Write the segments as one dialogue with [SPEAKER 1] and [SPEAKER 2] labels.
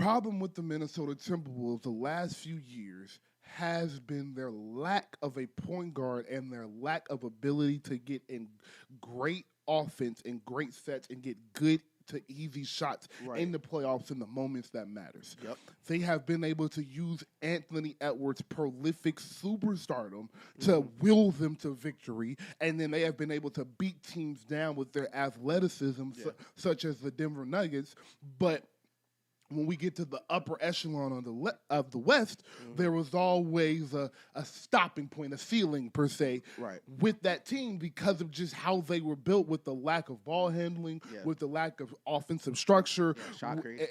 [SPEAKER 1] problem with the Minnesota Timberwolves the last few years has been their lack of a point guard and their lack of ability to get in great offense and great sets and get good to easy shots in the playoffs in the moments that matters.
[SPEAKER 2] Yep.
[SPEAKER 1] They have been able to use Anthony Edwards' prolific superstardom to will them to victory, and then they have been able to beat teams down with their athleticism, such as the Denver Nuggets. But when we get to the upper echelon of the West, there was always a stopping point, a ceiling per se, with that team because of just how they were built, with the lack of ball handling, with the lack of offensive structure,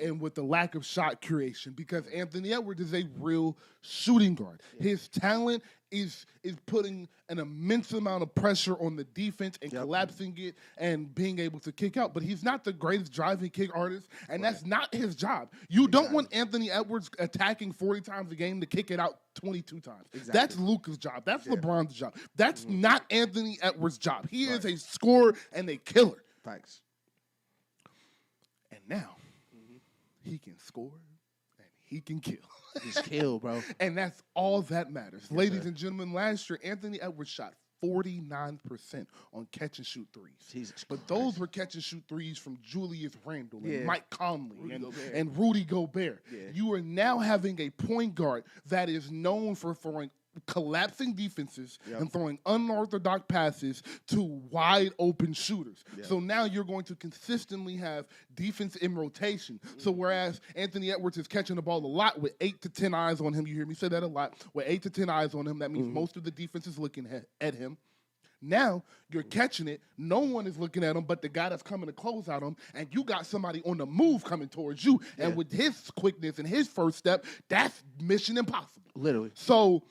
[SPEAKER 1] and with the lack of shot creation. Because Anthony Edwards is a real shooting guard. His talent is putting an immense amount of pressure on the defense and collapsing it and being able to kick out. But he's not the greatest driving kick artist, and that's not his job. You don't want Anthony Edwards attacking 40 times a game to kick it out 22 times. That's Luka's job. That's LeBron's job. That's not Anthony Edwards' job. He is a scorer and a killer.
[SPEAKER 2] Thanks.
[SPEAKER 1] And now he can score and he can kill.
[SPEAKER 2] Just kill, bro.
[SPEAKER 1] And that's all that matters. Ladies and gentlemen, last year, Anthony Edwards shot 49% on catch-and-shoot threes.
[SPEAKER 2] Jesus
[SPEAKER 1] but
[SPEAKER 2] Christ.
[SPEAKER 1] those were catch-and-shoot threes from Julius Randle and Mike Conley and Rudy Gobert. You are now having a point guard that is known for throwing collapsing defenses and throwing unorthodox passes to wide open shooters. So now you're going to consistently have defense in rotation. So whereas Anthony Edwards is catching the ball a lot with 8 to 10 eyes on him, you hear me say that a lot, with 8 to 10 eyes on him, that means most of the defense is looking at him. Now you're catching it. No one is looking at him but the guy that's coming to close out him, and you got somebody on the move coming towards you. And with his quickness and his first step, that's mission impossible.
[SPEAKER 2] Literally.
[SPEAKER 1] So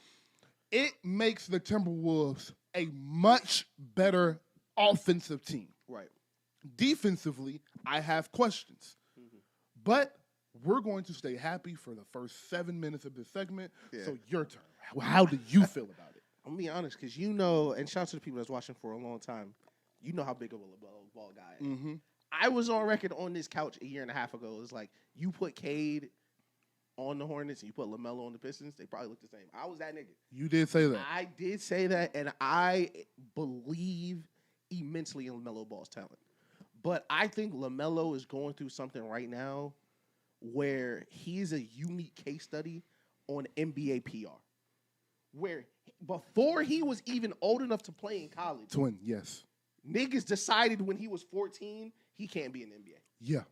[SPEAKER 1] it makes the Timberwolves a much better offensive team.
[SPEAKER 2] Right.
[SPEAKER 1] Defensively, I have questions. But we're going to stay happy for the first 7 minutes of this segment. So your turn. How do you feel about it?
[SPEAKER 2] I'm going to be honest, because you know, and shout out to the people that's watching for a long time, you know how big of a LaMelo Ball guy I am. I was on record on this couch a year and a half ago. It's like, you put Cade on the Hornets and you put LaMelo on the Pistons, they probably look the same. I was that nigga.
[SPEAKER 1] You did say that.
[SPEAKER 2] I did say that, and I believe immensely in LaMelo Ball's talent. But I think LaMelo is going through something right now where he's a unique case study on NBA PR. Where before he was even old enough to play in college,
[SPEAKER 1] Twin, yes.
[SPEAKER 2] Niggas decided when he was 14, he can't be in the NBA.
[SPEAKER 1] Yeah.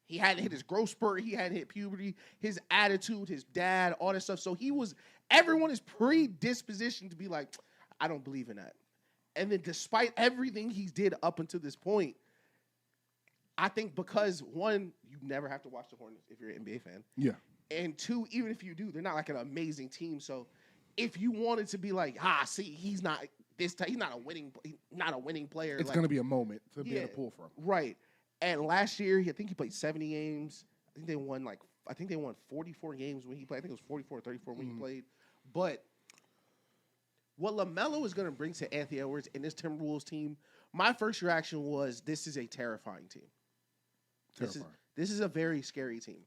[SPEAKER 2] He hadn't hit his growth spurt. He hadn't hit puberty. His attitude, his dad, all that stuff. So everyone is predispositioned to be like, I don't believe in that. And then despite everything he's did up until this point, I think because, one, you never have to watch the Hornets if you're an NBA fan.
[SPEAKER 1] Yeah.
[SPEAKER 2] And two, even if you do, they're not like an amazing team. So if you wanted to be like, see, he's not a winning player.
[SPEAKER 1] It's going to be a moment to be able to pull from.
[SPEAKER 2] Right. And last year, I think he played 70 games. I think they won 44 games when he played. I think it was 44 or 34 when he played. But what LaMelo is going to bring to Anthony Edwards and this Timberwolves team, my first reaction was, this is a terrifying team. This is a very scary team.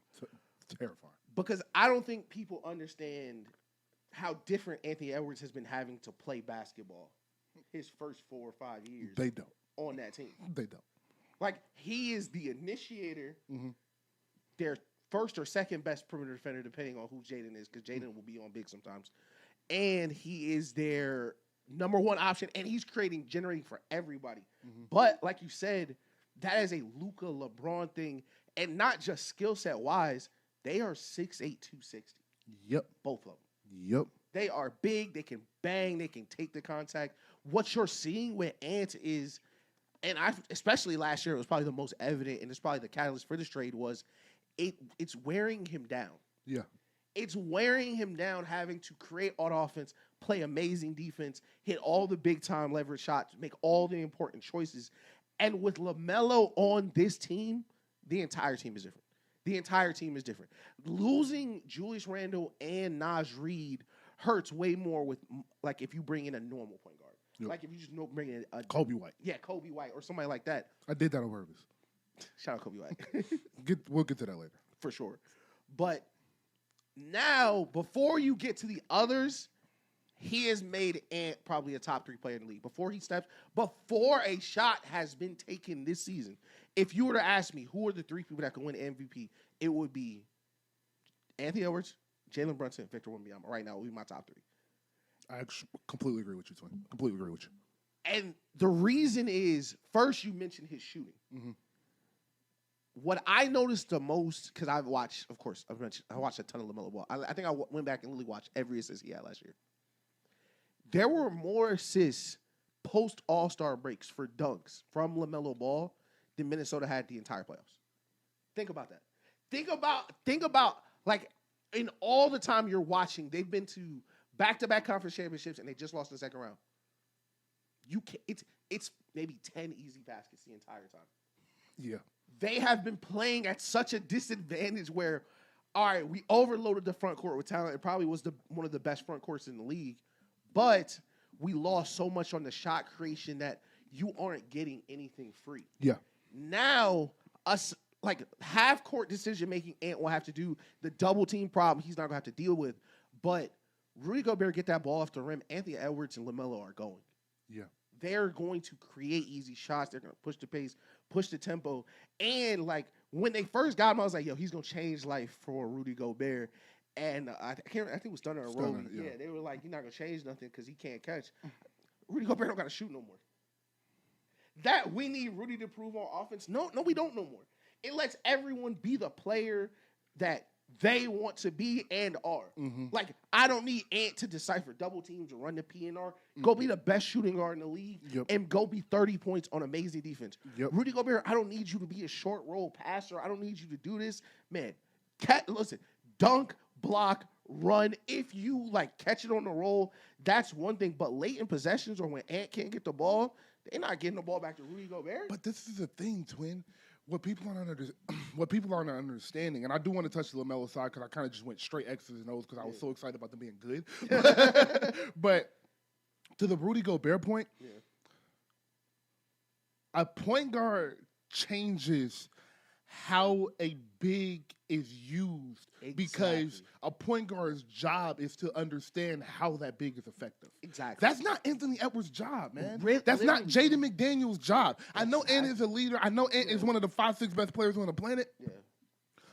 [SPEAKER 1] Terrifying.
[SPEAKER 2] Because I don't think people understand how different Anthony Edwards has been having to play basketball his first 4 or 5 years.
[SPEAKER 1] They don't.
[SPEAKER 2] On that team.
[SPEAKER 1] They don't.
[SPEAKER 2] Like, he is the initiator, their first or second best perimeter defender, depending on who Jaden is, because Jaden will be on big sometimes. And he is their number one option, and he's generating for everybody. But, like you said, that is a Luka LeBron thing, and not just skill set wise, they are 6'8", 260.
[SPEAKER 1] Yep.
[SPEAKER 2] Both of them.
[SPEAKER 1] Yep.
[SPEAKER 2] They are big, they can bang, they can take the contact. What you're seeing with Ant is, and especially last year, it was probably the most evident, and it's probably the catalyst for this trade, was it's wearing him down.
[SPEAKER 1] Yeah.
[SPEAKER 2] It's wearing him down, having to create on offense, play amazing defense, hit all the big-time leverage shots, make all the important choices. And with LaMelo on this team, the entire team is different. The entire team is different. Losing Julius Randle and Naj Reid hurts way more with, like, if you bring in a normal point guard. Yep. Like, if you just bring in a
[SPEAKER 1] Kobe White.
[SPEAKER 2] Yeah, Kobe White or somebody like that.
[SPEAKER 1] I did that on purpose.
[SPEAKER 2] Shout out Kobe White.
[SPEAKER 1] We'll get to that later.
[SPEAKER 2] For sure. But now, before you get to the others, he has made Ant probably a top 3 player in the league. Before a shot has been taken this season, if you were to ask me who are the 3 people that can win MVP, it would be Anthony Edwards, Jalen Brunson, Victor Wembanyama. Right now, would be my top 3.
[SPEAKER 1] I completely agree with you, Twin. Completely agree with you.
[SPEAKER 2] And the reason is, first, you mentioned his shooting.
[SPEAKER 1] Mm-hmm.
[SPEAKER 2] What I noticed the most, because I've watched, of course, I watched a ton of LaMelo ball. I think I went back and really watched every assist he had last year. There were more assists post All-Star breaks for dunks from LaMelo Ball than Minnesota had the entire playoffs. Think about that. Think about like in all the time you're watching, they've been to back-to-back conference championships and they just lost in the second round. It's maybe 10 easy baskets the entire time.
[SPEAKER 1] Yeah.
[SPEAKER 2] They have been playing at such a disadvantage where, all right, we overloaded the front court with talent. It probably was one of the best front courts in the league. But we lost so much on the shot creation that you aren't getting anything free.
[SPEAKER 1] Yeah.
[SPEAKER 2] Now, us like half-court decision-making Ant will have to do the double-team problem he's not going to have to deal with. But Rudy Gobert get that ball off the rim. Anthony Edwards and LaMelo are going.
[SPEAKER 1] Yeah.
[SPEAKER 2] They're going to create easy shots. They're going to push the pace, push the tempo. And, like, when they first got him, I was like, yo, he's going to change life for Rudy Gobert. And I think it was Stunner or Roby. Yeah, they were like, you're not going to change nothing because he can't catch. Rudy Gobert don't got to shoot no more. That we need Rudy to prove on offense. No, we don't no more. It lets everyone be the player that they want to be and are. Mm-hmm. Like, I don't need Ant to decipher double teams or run the PNR. Mm-hmm. Go be the best shooting guard in the league and go be 30 points on amazing defense. Yep. Rudy Gobert, I don't need you to be a short roll passer. I don't need you to do this. Man, listen, dunk, block, run. If you, like, catch it on the roll, that's one thing. But late in possessions or when Ant can't get the ball, they're not getting the ball back to Rudy Gobert.
[SPEAKER 1] But this is the thing, Twin. What people aren't understanding, and I do want to touch the LaMelo side because I kind of just went straight X's and O's because I was so excited about them being good. But to the Rudy Gobert point, a point guard changes how a big is used because a point guard's job is to understand how that big is effective.
[SPEAKER 2] Exactly.
[SPEAKER 1] That's not Anthony Edwards' job, man. That's not Jaden McDaniels' job. I know Ant is a leader. I know Ant is one of the 5-6 best players on the planet. Yeah.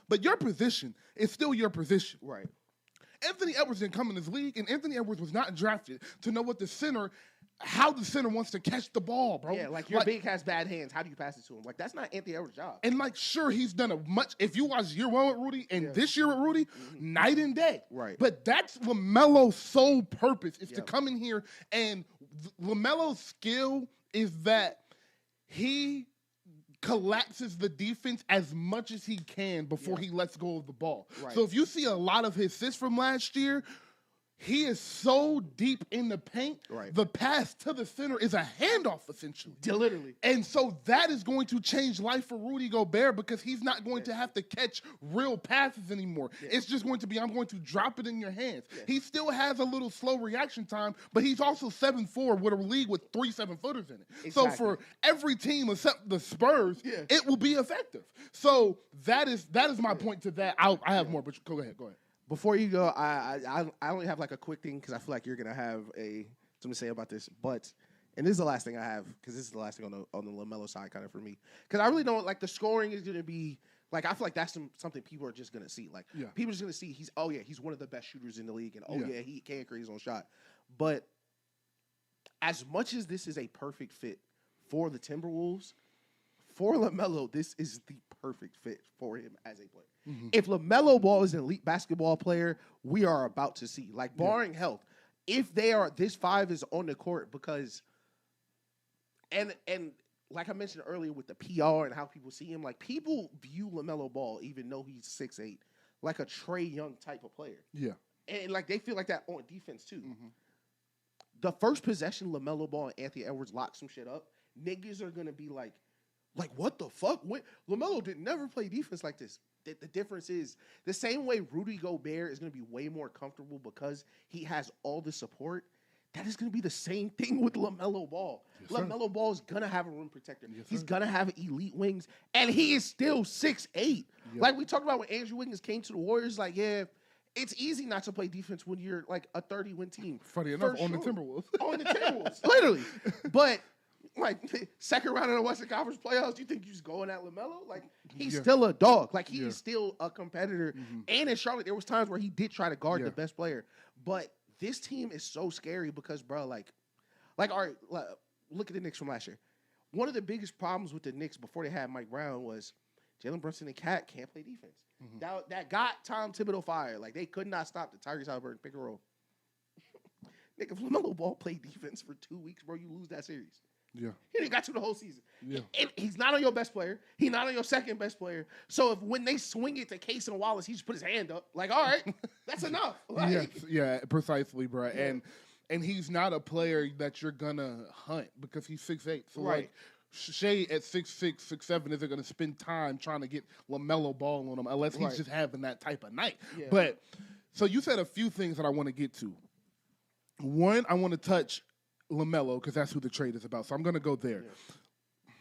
[SPEAKER 1] But your position is still your position.
[SPEAKER 2] Right.
[SPEAKER 1] Anthony Edwards didn't come in this league, and Anthony Edwards was not drafted to know how the center wants to catch the ball, bro.
[SPEAKER 2] Yeah, like your big has bad hands. How do you pass it to him? Like, that's not Anthony Edwards' job.
[SPEAKER 1] And, like, sure, he's done if you watch year 1 with Rudy and this year with Rudy, night and day.
[SPEAKER 2] Right.
[SPEAKER 1] But that's LaMelo's sole purpose is to come in here, and LaMelo's skill is that he collapses the defense as much as he can before he lets go of the ball. Right. So if you see a lot of his assists from last year, he is so deep in the paint, the pass to the center is a handoff, essentially.
[SPEAKER 2] Literally.
[SPEAKER 1] And so that is going to change life for Rudy Gobert because he's not going to have to catch real passes anymore. Yeah. It's just going to be, I'm going to drop it in your hands. Yeah. He still has a little slow reaction time, but he's also 7'4" with a league with 3 7-footers in it. Exactly. So for every team except the Spurs, it will be effective. So that is my point to that. I have more, but go ahead.
[SPEAKER 2] Before you go, I only have like a quick thing because I feel like you're gonna have something to say about this. But and this is the last thing I have because this is the last thing on the LaMelo side kind of for me because I really don't like the scoring is gonna be like I feel like that's something people are just gonna see. Like people are just gonna see he's one of the best shooters in the league and he can create his own shot. But as much as this is a perfect fit for the Timberwolves, for LaMelo, this is the perfect fit for him as a player. Mm-hmm. If LaMelo Ball is an elite basketball player, we are about to see. Like, barring health, if this 5 is on the court because and like I mentioned earlier with the PR and how people see him, like, people view LaMelo Ball, even though he's 6'8", like a Trae Young type of player. Yeah. And, like, they feel like that on defense, too. Mm-hmm. The first possession, LaMelo Ball and Anthony Edwards lock some shit up, niggas are going to be like, what the fuck? LaMelo did never play defense like this. The difference is the same way Rudy Gobert is going to be way more comfortable because he has all the support. That is going to be the same thing with LaMelo Ball.
[SPEAKER 1] Yes, sir.
[SPEAKER 2] LaMelo Ball is going to have a rim protector.
[SPEAKER 1] Yes,
[SPEAKER 2] He's
[SPEAKER 1] sir.
[SPEAKER 2] going to have elite wings, and he is still 6'8".
[SPEAKER 1] Yep.
[SPEAKER 2] Like we talked about when Andrew Wiggins came to the Warriors, like, yeah, it's easy not to play defense when you're like a 30-win team.
[SPEAKER 1] Funny enough,
[SPEAKER 2] For
[SPEAKER 1] on the
[SPEAKER 2] sure.
[SPEAKER 1] Timberwolves.
[SPEAKER 2] On the Timberwolves, literally. But like second round of the Western Conference playoffs, you think you're just going at LaMelo? Like he's
[SPEAKER 1] Yeah.
[SPEAKER 2] still a dog. Like he's
[SPEAKER 1] Yeah.
[SPEAKER 2] still a competitor.
[SPEAKER 1] Mhm.
[SPEAKER 2] And in Charlotte, there was times where he did try to guard
[SPEAKER 1] Yeah.
[SPEAKER 2] the best player. But this team is so scary because, bro, all right, look at the Knicks from last year. One of the biggest problems with the Knicks before they had Mike Brown was Jalen Brunson and Cat can't play defense.
[SPEAKER 1] Mhm.
[SPEAKER 2] That got Tom Thibodeau fired. Like they could not stop the Tyrese Haliburton pick and roll. Nigga, if LaMelo Ball played defense for 2 weeks, bro, you lose that series.
[SPEAKER 1] Yeah.
[SPEAKER 2] He didn't got to the whole season.
[SPEAKER 1] Yeah.
[SPEAKER 2] And he's not on your best player. He's not on your second best player. So if when they swing it to Case and Wallace, he just put his hand up. Like, all right, that's enough. Like,
[SPEAKER 1] Yes, yeah, precisely, bro.
[SPEAKER 2] Yeah.
[SPEAKER 1] And he's not a player that you're gonna hunt because he's 6'8". So
[SPEAKER 2] Right.
[SPEAKER 1] like Shea at 6'6", 6'7" isn't gonna spend time trying to get LaMelo Ball on him unless he's
[SPEAKER 2] Right.
[SPEAKER 1] just having that type of night.
[SPEAKER 2] Yeah.
[SPEAKER 1] But so you said a few things that I want to get to. One, I want to touch LaMelo because that's who the trade is about. So I'm gonna go there.
[SPEAKER 2] Yeah.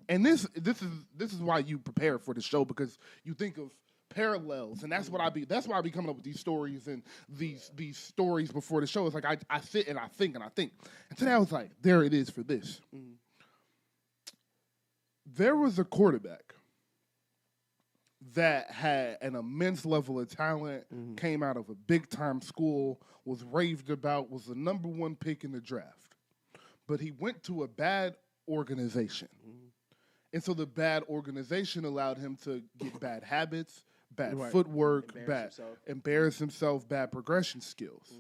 [SPEAKER 1] And this is why you prepare for the show because you think of parallels, and that's why I be coming up with these stories and these stories before the show. It's like I sit and I think. And today I was like, there it is for this.
[SPEAKER 2] Mhm.
[SPEAKER 1] There was a quarterback that had an immense level of talent, came out of a big time school, was raved about, was the number 1 pick in the draft. But he went to a bad organization. And so the bad organization allowed him to get bad habits, bad
[SPEAKER 2] Right.
[SPEAKER 1] footwork,
[SPEAKER 2] Embarrass himself.
[SPEAKER 1] bad progression skills.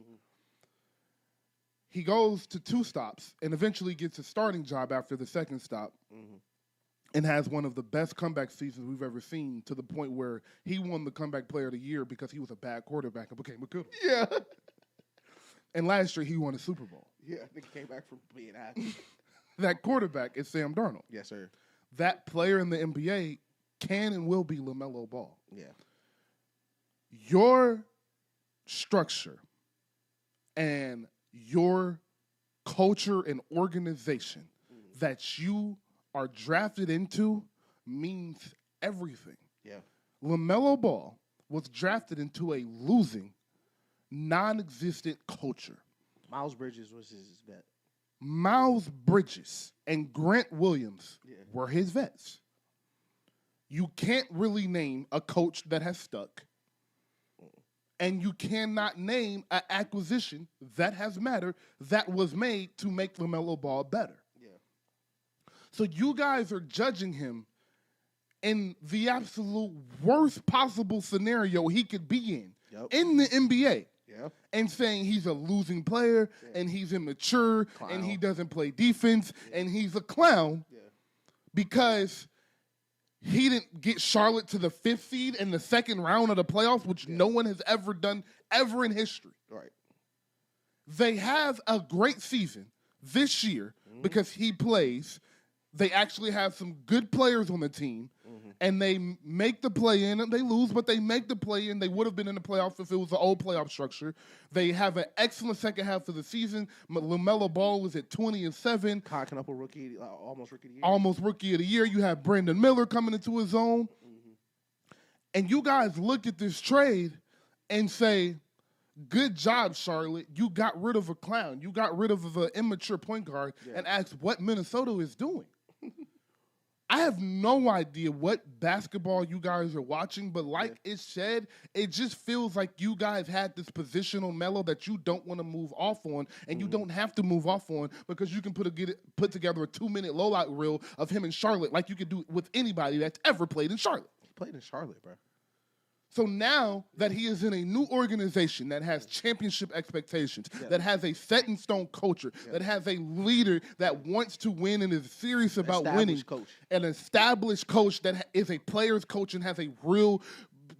[SPEAKER 1] He goes to 2 stops and eventually gets a starting job after the second stop and has one of the best comeback seasons we've ever seen to the point where he won the comeback player of the year because he was a bad quarterback and became a good one.
[SPEAKER 2] Yeah.
[SPEAKER 1] And last year he won a Super Bowl.
[SPEAKER 2] Yeah, I think he came back from being ass.
[SPEAKER 1] That quarterback is Sam Darnold.
[SPEAKER 2] Yes, sir.
[SPEAKER 1] That player in the NBA can and will be LaMelo Ball.
[SPEAKER 2] Yeah.
[SPEAKER 1] Your structure and your culture and organization that you are drafted into means everything.
[SPEAKER 2] Yeah.
[SPEAKER 1] LaMelo Ball was drafted into a losing, non-existent culture.
[SPEAKER 2] Miles Bridges was his bet.
[SPEAKER 1] Miles Bridges and Grant Williams
[SPEAKER 2] Yeah.
[SPEAKER 1] were his vets. You can't really name a coach that has stuck, and you cannot name an acquisition that has mattered that was made to make LaMelo Ball better.
[SPEAKER 2] Yeah.
[SPEAKER 1] So you guys are judging him in the absolute worst possible scenario he could be in the NBA.
[SPEAKER 2] Yeah.
[SPEAKER 1] And saying he's a losing player and he's immature and he doesn't play defense and he's a clown because he didn't get Charlotte to the 5th seed in the second round of the playoffs, which no one has ever done ever in history.
[SPEAKER 2] Right.
[SPEAKER 1] They have a great season this year because he plays. They actually have some good players on the team, and they make the play-in. They lose, but they make the play-in. They would have been in the playoffs if it was the old playoff structure. They have an excellent second half of the season. LaMelo Ball was at 20-7.
[SPEAKER 2] Cocking up a rookie, almost rookie of the year.
[SPEAKER 1] Almost rookie of the year. You have Brandon Miller coming into his own. And you guys look at this trade and say, good job, Charlotte. You got rid of a clown. You got rid of an immature point guard and asked what Minnesota is doing. I have no idea what basketball you guys are watching, but like it said, it just feels like you guys had this positional Melo that you don't want to move off on, and you don't have to move off on because you can put together a 2-minute rollout reel of him in Charlotte like you could do with anybody that's ever played in Charlotte.
[SPEAKER 2] He played in Charlotte, bro.
[SPEAKER 1] So now that he is in a new organization that has championship expectations, that has a set-in-stone culture, that has a leader that wants to win and is serious about winning, an established coach that is a player's coach and has a real,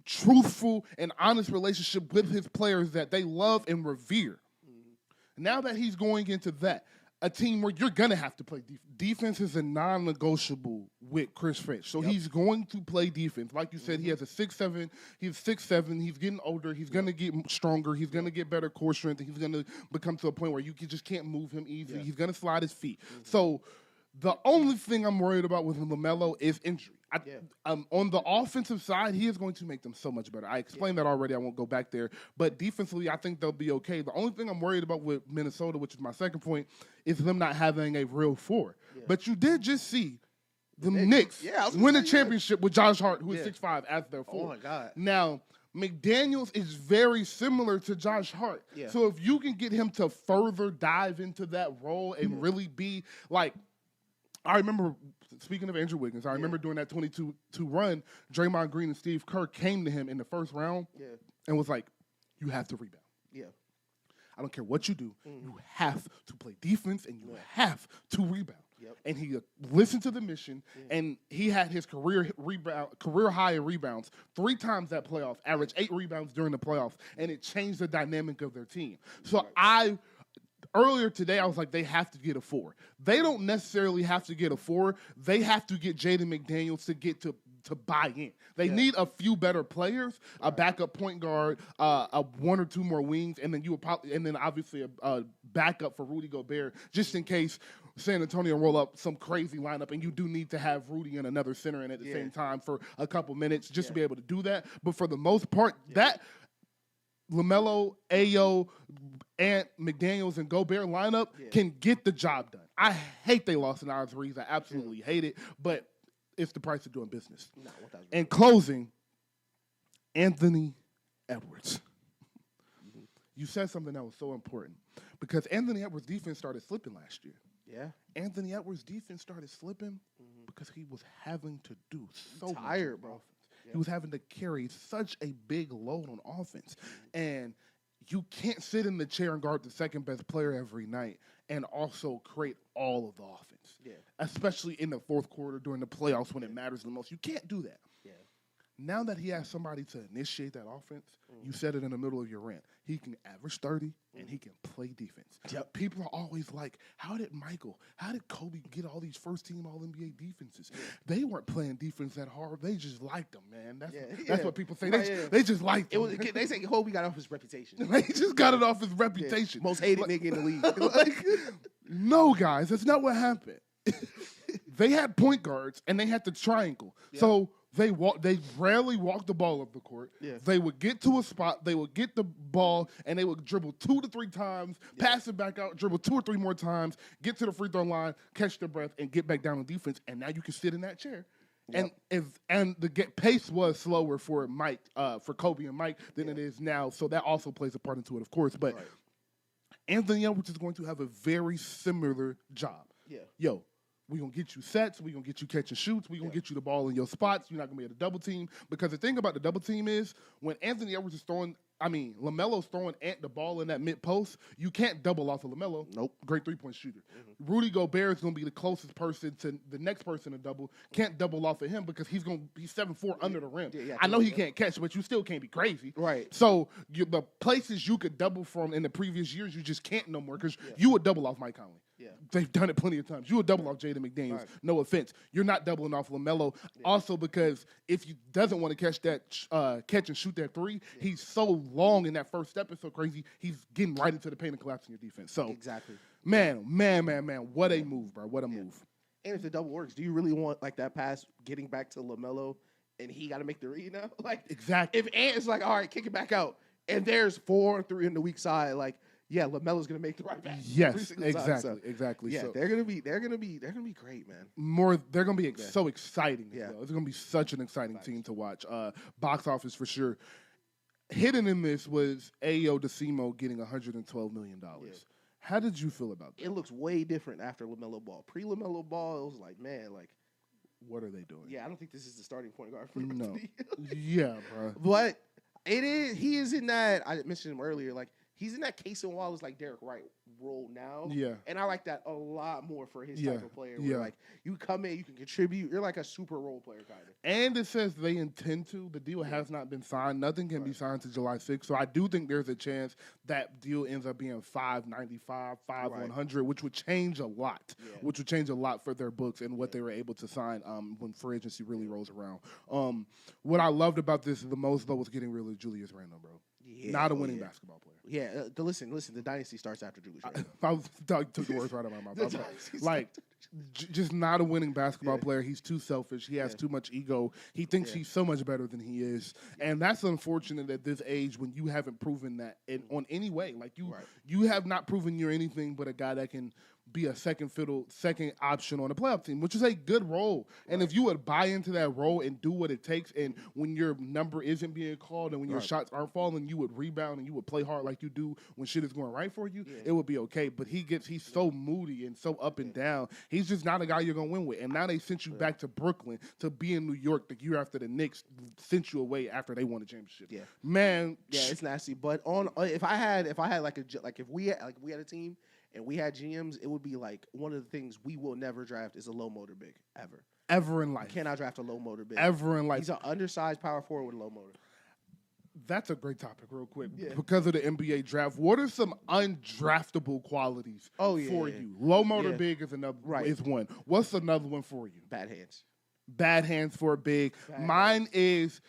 [SPEAKER 1] truthful, and honest relationship with his players that they love and revere. Now that he's going into that, a team where you're going to have to play defense. Defense is a non-negotiable with Chris Finch. So he's going to play defense. Like you said, he has a 6'7". He's 6'7". He's getting older. He's going to get stronger. He's going to get better core strength. He's going to become to a point where just can't move him easily. He's going to slide his feet. So the only thing I'm worried about with LaMelo is injury. On the offensive side, he is going to make them so much better. I explained that already. I won't go back there. But defensively, I think they'll be okay. The only thing I'm worried about with Minnesota, which is my second point, is them not having a real 4. Yeah. But you did just see the Knicks win a championship with Josh Hart, who is 6'5", as their 4.
[SPEAKER 2] Oh, my God.
[SPEAKER 1] Now, McDaniels is very similar to Josh Hart. Yeah. So if you can get him to further dive into that role and really be like, I remember, speaking of Andrew Wiggins, I remember during that 22-2 run, Draymond Green and Steve Kerr came to him in the first round and was like, you have to rebound. Yeah. I don't care what you do. You have to play defense and you have to rebound. Yep. And he listened to the mission, and he had his career high in rebounds 3 times that playoff, averaged 8 rebounds during the playoffs, and it changed the dynamic of their team. So earlier today, I was like, they have to get a 4. They don't necessarily have to get a 4. They have to get Jaden McDaniels to get to buy in. They need a few better players, a backup point guard, a 1 or 2 more wings, and then obviously a backup for Rudy Gobert, just in case San Antonio roll up some crazy lineup, and you do need to have Rudy and another center in at the same time for a couple minutes just to be able to do that. But for the most part, that LaMelo, Ayo, and McDaniels and Gobert lineup can get the job done. I hate they lost in Oz Reeves. I absolutely hate it, but it's the price of doing business. In closing, Anthony Edwards. You said something that was so important because Anthony Edwards' defense started slipping last year. Yeah. Anthony Edwards' defense started slipping because he was having to do so much on offense. He was having to carry such a big load on offense. And you can't sit in the chair and guard the second best player every night and also create all of the offense. Yeah. Especially in the fourth quarter during the playoffs when it matters the most. You can't do that. Yeah. Now that he has somebody to initiate that offense, you said it in the middle of your rant. He can average 30 and he can play defense. Yep. People are always like, how did Kobe get all these first-team All-NBA defenses? Yeah. They weren't playing defense that hard. They just liked them, man. That's what people say. They just liked them.
[SPEAKER 2] They say Kobe got off his reputation.
[SPEAKER 1] They just got it off his reputation.
[SPEAKER 2] Most hated nigga in the league.
[SPEAKER 1] No, guys, that's not what happened. They had point guards, and they had the triangle. Yeah. So they rarely walked the ball up the court. Yeah. They would get to a spot, they would get the ball, and they would dribble 2 to 3 times, pass it back out, dribble 2 or 3 more times, get to the free throw line, catch their breath, and get back down on defense. And now you can sit in that chair. Yep. And the pace was slower for Kobe and Mike than it is now. So that also plays a part into it, of course. But Anthony Edwards is going to have a very similar job. Yeah. Yo, we're going to get you sets. We're going to get you catch and shoots. We're going to get you the ball in your spots. You're not going to be able to double team. Because the thing about the double team is when Anthony Edwards is LaMelo's throwing the ball in that mid-post, you can't double off of LaMelo. Nope. Great three-point shooter. Mm-hmm. Rudy Gobert is going to be the closest person to the next person to double. Can't double off of him because he's 7'4" under the rim. Yeah, I know he can't catch, but you still can't be crazy. Right. So the places you could double from in the previous years, you just can't no more because you would double off Mike Conley. Yeah. They've done it plenty of times. You would double off Jaden McDaniels. Right. No offense. You're not doubling off LaMelo. Yeah. Also because if he doesn't want to catch that catch and shoot that 3, he's so long in that first step. It's so crazy. He's getting right into the paint and collapsing your defense. So exactly. Man. What a move, bro. What a move.
[SPEAKER 2] And if the double works, do you really want like that pass getting back to LaMelo and he got to make the read now? Like exactly. If Ant is like, all right, kick it back out, and there's 4 or 3 on the weak side, like. Yeah, LaMelo's gonna make the right pass.
[SPEAKER 1] Yes, exactly.
[SPEAKER 2] Yeah, so, they're gonna be great,
[SPEAKER 1] man. They're gonna be so exciting. Yeah, it's gonna be such an exciting team to watch. Box office for sure. Hidden in this was Ayo DeCimo getting $112 million. Yeah. How did you feel about that?
[SPEAKER 2] It looks way different after LaMelo Ball. Pre-LaMelo Ball, it was like, man, like,
[SPEAKER 1] what are they doing?
[SPEAKER 2] Yeah, I don't think this is the starting point guard for
[SPEAKER 1] no. Yeah, bro.
[SPEAKER 2] But it is. He is in that. I mentioned him earlier, like. he's in that Case and Wallace like Derek Wright role now.
[SPEAKER 1] Yeah.
[SPEAKER 2] And I like that a lot more for his
[SPEAKER 1] Yeah.
[SPEAKER 2] type of player. Where like you come in, you can contribute. You're like a super role player kind of.
[SPEAKER 1] And it says they intend to. The deal has not been signed. Nothing can be signed to July 6th. So I do think there's a chance that deal ends up being $595, $100, which would change a lot. Yeah. Which would change a lot for their books and what they were able to sign when free agency really rolls around. What I loved about this the most, though, was getting rid of Julius Randle, bro. Yeah, not a winning basketball player.
[SPEAKER 2] Yeah, listen. The dynasty starts after Julius Randle.
[SPEAKER 1] I took the words right out of my mouth. I was like just not a winning basketball player. He's too selfish. He has too much ego. He thinks he's so much better than he is. And that's unfortunate at this age when you haven't proven that on any way. Like you have not proven you're anything but a guy that can be a second option on a playoff team, which is a good role. And if you would buy into that role and do what it takes, and when your number isn't being called and when your shots aren't falling, you would rebound and you would play hard like you do when shit is going right for you, it would be okay. But he's so moody and so up and down. He's just not a guy you're going to win with. And now they sent you back to Brooklyn to be in New York the year after the Knicks sent you away after they won the championship. Yeah. Man.
[SPEAKER 2] Yeah, it's nasty. But if we had a team and we had GMs, it would be like one of the things we will never draft is a low motor big ever.
[SPEAKER 1] Ever in life.
[SPEAKER 2] You cannot draft a low motor big.
[SPEAKER 1] Ever in life.
[SPEAKER 2] He's an undersized power forward with a low motor.
[SPEAKER 1] That's a great topic, real quick. Yeah. Because of the NBA draft, what are some undraftable qualities for you? Low motor big is is one. What's another one for you?
[SPEAKER 2] Bad hands.
[SPEAKER 1] Bad hands for a big. Mine is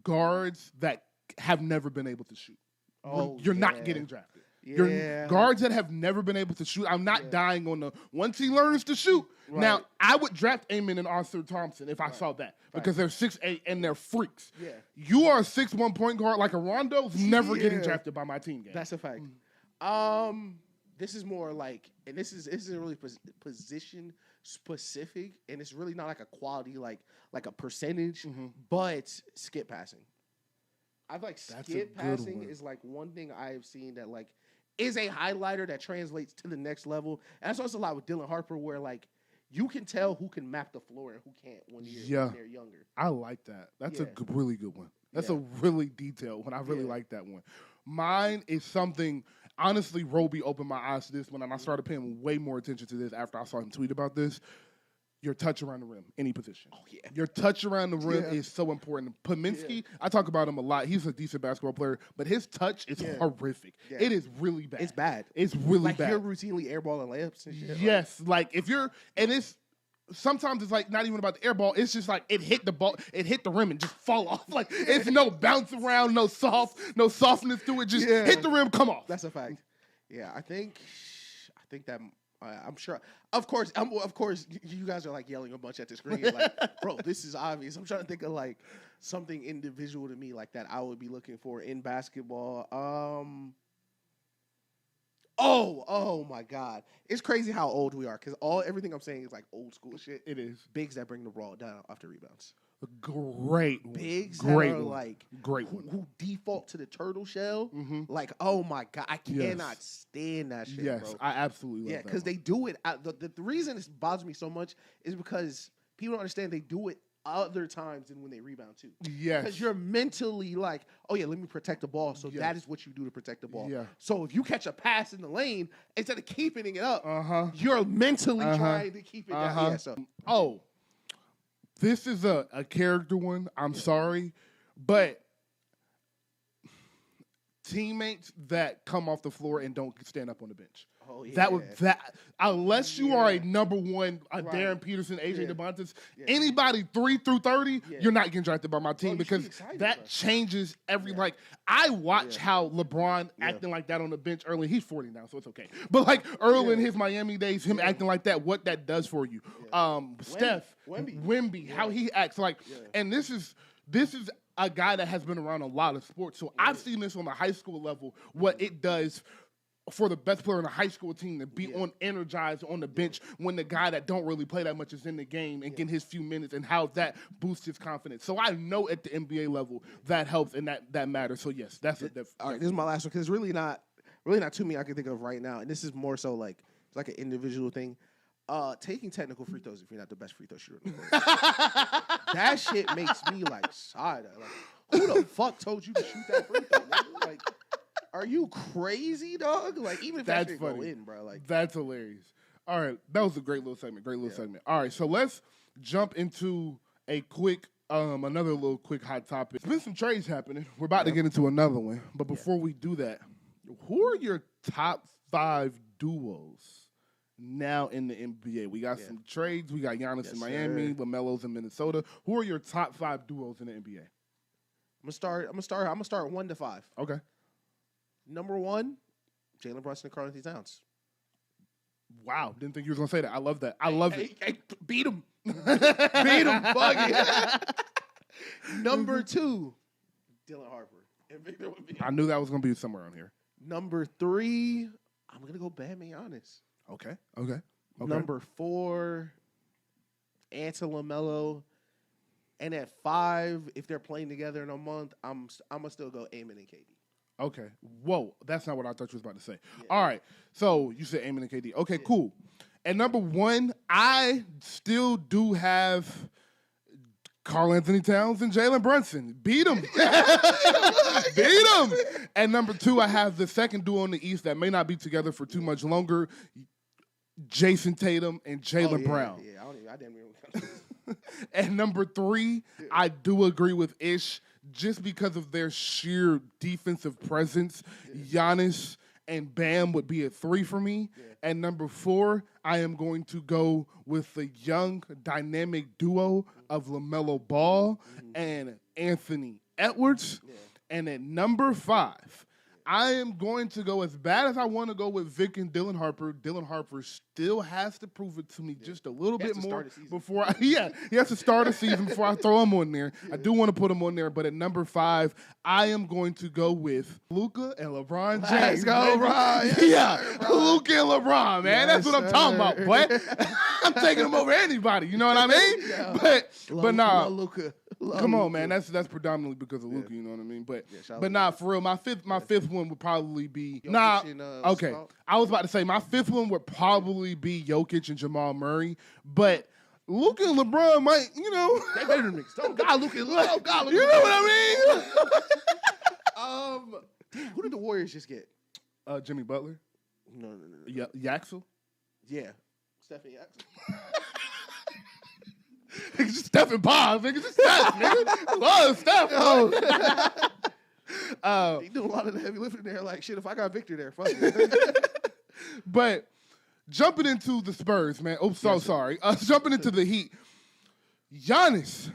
[SPEAKER 1] guards that have never been able to shoot. You're not getting drafted.
[SPEAKER 2] Yeah.
[SPEAKER 1] Guards that have never been able to shoot. I'm not dying on the once he learns to shoot. Right. Now, I would draft Amon and Arthur Thompson if I saw that because they're 6'8" and they're freaks. Yeah. You are a 6'1" point guard like a Rondo's never getting drafted by my team game.
[SPEAKER 2] That's a fact. This is more like, and this isn't really position specific, and it's really not like a quality like a percentage, but skip passing. I feel like skip passing is like one thing I've seen that like is a highlighter that translates to the next level. And that's also a lot with Dylan Harper where like you can tell who can map the floor and who can't when they're younger.
[SPEAKER 1] I like that. That's a really good one. That's a really detailed one. I really like that one. Mine is something, honestly, Roby opened my eyes to this one, and I started paying way more attention to this after I saw him tweet about this. Your touch around the rim, any position. Oh, yeah. Your touch around the rim is so important. Pominski, I talk about him a lot. He's a decent basketball player, but his touch is horrific. Yeah. It is really bad.
[SPEAKER 2] It's bad.
[SPEAKER 1] It's really bad.
[SPEAKER 2] Like, you're routinely airballing layups and shit.
[SPEAKER 1] Yes. Like if you're, and it's, sometimes it's like not even about the air ball. It's just like it hit the ball, it hit the rim and just fall off. Like it's no bounce around, no softness to it. Just hit the rim, come off.
[SPEAKER 2] That's a fact. Yeah, I think that I'm sure. Of course, you guys are like yelling a bunch at the screen. Like, bro, this is obvious. I'm trying to think of like something individual to me like that I would be looking for in basketball. Oh my God. It's crazy how old we are because everything I'm saying is like old school shit.
[SPEAKER 1] It is.
[SPEAKER 2] Bigs that bring the ball down after rebounds.
[SPEAKER 1] Great one.
[SPEAKER 2] Bigs
[SPEAKER 1] great
[SPEAKER 2] that are
[SPEAKER 1] one.
[SPEAKER 2] like
[SPEAKER 1] great one.
[SPEAKER 2] Who default to the turtle shell. Like, oh my God, I cannot stand that shit,
[SPEAKER 1] yes,
[SPEAKER 2] bro.
[SPEAKER 1] I absolutely love that.
[SPEAKER 2] Yeah, because they do it. The reason this bothers me so much is because people don't understand they do it other times than when they rebound too.
[SPEAKER 1] Yes.
[SPEAKER 2] Because you're mentally like, oh yeah, let me protect the ball. So that is what you do to protect the ball.
[SPEAKER 1] Yeah.
[SPEAKER 2] So if you catch a pass in the lane, instead of keeping it up, you're mentally trying to keep it down. Yeah, so.
[SPEAKER 1] This is a character one. I'm sorry. But teammates that come off the floor and don't stand up on the bench.
[SPEAKER 2] Oh, yeah.
[SPEAKER 1] Unless you are a number one, Darren Peterson, AJ DeBontis, anybody 3 through 30, you're not getting drafted by my team because that changes every like. I watch how LeBron acting like that on the bench early. He's 40 now, so it's okay. But like early in his Miami days, him acting like that, what that does for you. Steph, Wemby, how he acts like, and this is a guy that has been around a lot of sports. So I've seen this on the high school level, what it does for the best player in a high school team to be energized on the bench when the guy that don't really play that much is in the game and getting his few minutes and how that boosts his confidence. So I know at the NBA level that helps and that matters. So yes, that's
[SPEAKER 2] all right. This is my last one because it's really not too many I can think of right now, and this is more so like it's like an individual thing. Taking technical free throws if you're not the best free throw shooter in the world. That shit makes me like side eye. Like, who the fuck told you to shoot that free throw? Like, Are you crazy, dog? Like, even if that
[SPEAKER 1] That's
[SPEAKER 2] shit
[SPEAKER 1] funny.
[SPEAKER 2] go in, bro. Like,
[SPEAKER 1] That's hilarious. All right, that was a great little segment. All right, so let's jump into a quick, another little quick hot topic. There's been some trades happening. We're about to get into another one, but before we do that, who are your top 5 duos now in the NBA? We got some trades. We got Giannis in Miami, LaMelo's in Minnesota. Who are your top 5 duos in the NBA?
[SPEAKER 2] I'm gonna start 1 to 5.
[SPEAKER 1] Okay.
[SPEAKER 2] Number 1, Jalen Brunson and Karl Anthony Towns.
[SPEAKER 1] Wow, didn't think you were gonna say that. I love that. I love it.
[SPEAKER 2] Hey, beat him. Beat him, fuck it. Number 2, Dylan Harper and Victor Wembanyama.
[SPEAKER 1] I knew that was gonna be somewhere on here.
[SPEAKER 2] Number 3, I'm gonna go Bam and Giannis.
[SPEAKER 1] Okay.
[SPEAKER 2] Number 4, Ant and LaMelo. And at 5, if they're playing together in a month, I'm gonna still go Amon and KD.
[SPEAKER 1] Okay. Whoa, that's not what I thought you was about to say. Yeah. All right. So you said Amon and KD. Okay, cool. And number 1, I still do have Karl Anthony Towns and Jalen Brunson. Beat them. Beat them. And number 2, I have the second duo in the East that may not be together for too much longer, Jason Tatum and Jaylen Brown.
[SPEAKER 2] Yeah, I didn't even.
[SPEAKER 1] And number 3, I do agree with Ish just because of their sheer defensive presence. Giannis and Bam would be a 3 for me. Yeah. And number 4, I am going to go with the young dynamic duo of LaMelo Ball and Anthony Edwards. Yeah. And at number 5, I am going to go, as bad as I want to go with Vic and Dylan Harper still has to prove it to me just a little bit more before he has to start a season before I throw him on there. I do want to put him on there, but at number 5, I am going to go with Luka and LeBron James.
[SPEAKER 2] Let's go, Ron.
[SPEAKER 1] Luka and LeBron, man. That's what I'm talking about, boy. I'm taking him over anybody. You know what I mean?
[SPEAKER 2] Yeah.
[SPEAKER 1] But nah,
[SPEAKER 2] Luka.
[SPEAKER 1] Come on, man. That's predominantly because of Luka. You know what I mean? But nah, for real, my fifth one would probably be okay. I was about to say my 5th one would probably be Jokic and Jamal Murray, but Luka and LeBron might,
[SPEAKER 2] they better than niggas. Oh God, Luka. Oh God, Luka.
[SPEAKER 1] You know what
[SPEAKER 2] I mean? Damn, who did the Warriors just get?
[SPEAKER 1] Jimmy Butler.
[SPEAKER 2] No.
[SPEAKER 1] Yaxel.
[SPEAKER 2] Yeah, Stephen Yaxel.
[SPEAKER 1] Nigga, just Steph and Bob. Nigga, just Steph, nigga. Love Steph.
[SPEAKER 2] He do a lot of the heavy lifting there. Like, shit, if I got Victor there, fuck it.
[SPEAKER 1] But jumping into the Spurs, man. Oh, sorry. Jumping into the Heat. Giannis